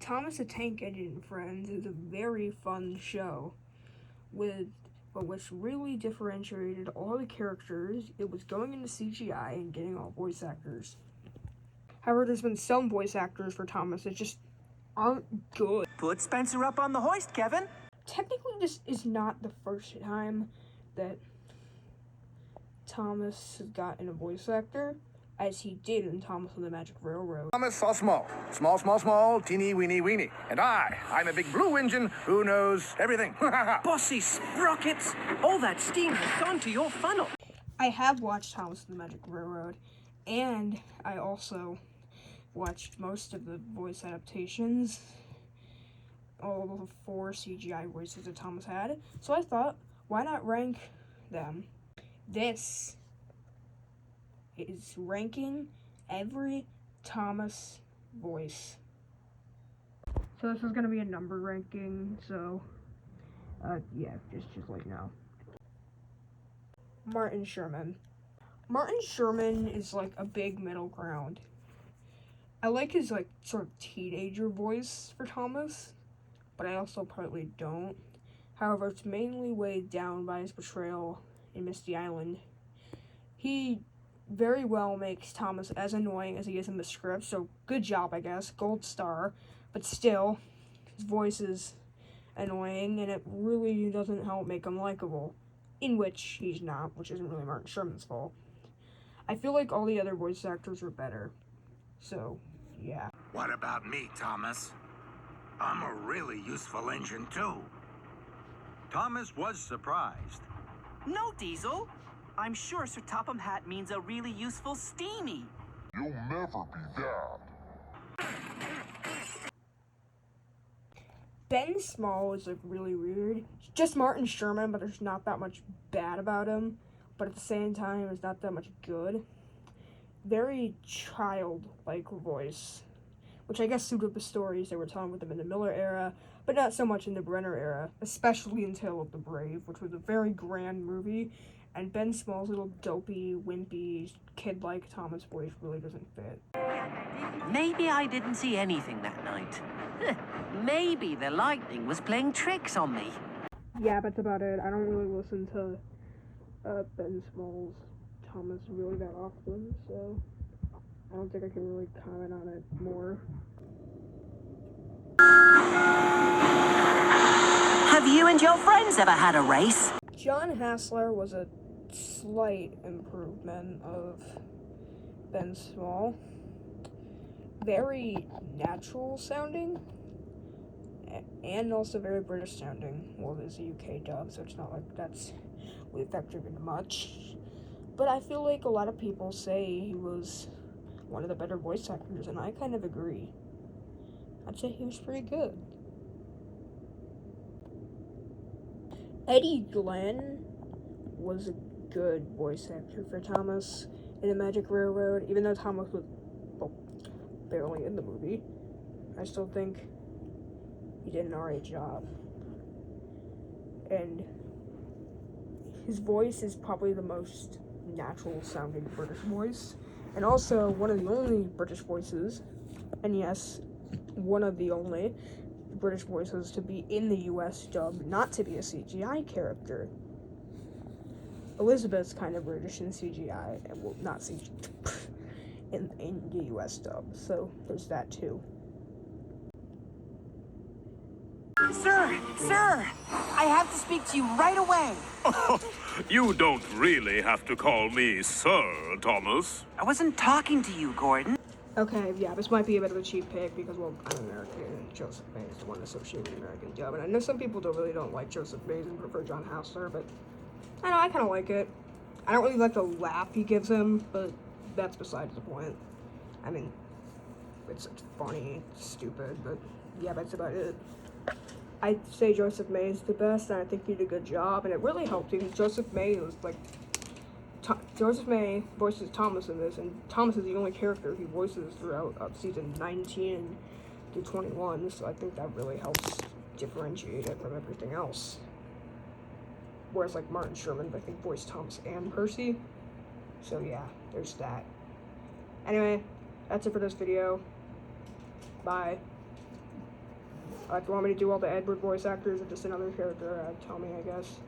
Thomas the Tank Engine and Friends is a very fun show but which really differentiated all the characters. It was going into CGI and getting all voice actors. However, there's been some voice actors for Thomas that just aren't good. Put Spencer up on the hoist, Kevin. Technically, this is not the first time that Thomas has gotten a voice actor, as he did in Thomas and the Magic Railroad. Thomas saw small, small, teeny, weeny. And I'm a big blue engine who knows everything. Bossy sprockets! All that steam has gone to your funnel. I have watched Thomas and the Magic Railroad, and I also watched most of the voice adaptations, all the 4 CGI voices that Thomas had. So I thought, why not rank them? This is ranking every Thomas voice. So this is gonna be a number ranking, so yeah, just like now. Martin Sherman. Martin Sherman is like a big middle ground. I like his like sort of teenager voice for Thomas, but I also partly don't. However, it's mainly weighed down by his portrayal in Misty Island. He very well makes Thomas as annoying as he is in the script, so good job, I guess, gold star, but still, his voice is annoying, and it really doesn't help make him likable, in which he's not, which isn't really Martin Sherman's fault. I feel like all the other voice actors are better, so, yeah. What about me, Thomas? I'm a really useful engine, too. Thomas was surprised. No, Diesel. I'm sure Sir Topham Hatt means a really useful steamy. You'll never be that. Ben Small is like really weird. It's just Martin Sherman, but there's not that much bad about him. But at the same time, there's not that much good. Very childlike voice, which I guess suited the stories they were telling with him in the Miller era, but not so much in the Brenner era, especially in Tale of the Brave, which was a very grand movie. And Ben Small's little dopey, wimpy, kid-like Thomas voice really doesn't fit. Maybe I didn't see anything that night. Maybe the lightning was playing tricks on me. Yeah, that's about it. I don't really listen to Ben Small's Thomas really that often, so I don't think I can really comment on it more. Have you and your friends ever had a race? John Hassler was a slight improvement of Ben Small. Very natural sounding, and also very British sounding. Well, it's a UK dub, so it's not like that's really affected it much. But I feel like a lot of people say he was one of the better voice actors, and I kind of agree. I'd say he was pretty good. Eddie Glenn was a good voice actor for Thomas in the Magic Railroad, even though Thomas was barely in the movie. I still think he did an alright job. And his voice is probably the most natural sounding British voice, and also one of the only British voices, and yes, one of the only British voices to be in the US dub, not to be a CGI character. Elizabeth's kind of British in CGI, and well, not CGI, in the US dub, so there's that too. Sir, I have to speak to you right away. You don't really have to call me Sir, Thomas. I wasn't talking to you, Gordon. Okay, yeah, this might be a bit of a cheap pick because, well, I'm American and Joseph May is the one associated with American dub, and I know some people don't like Joseph Mays and prefer John Hassler, but I know, I kind of like it. I don't really like the laugh he gives him, but that's besides the point. I mean, it's funny, stupid, but yeah, that's about it. I'd say Joseph May is the best, and I think he did a good job, and it really helped because Joseph May was like, Joseph May voices Thomas in this, and Thomas is the only character he voices throughout season 19 through 21, so I think that really helps differentiate it from everything else. Whereas like Martin Sherman, I think, voiced Thomas and Percy, so yeah, there's that. Anyway, that's it for this video. Bye. If you want me to do all the Edward voice actors or just another character, tell me, I guess.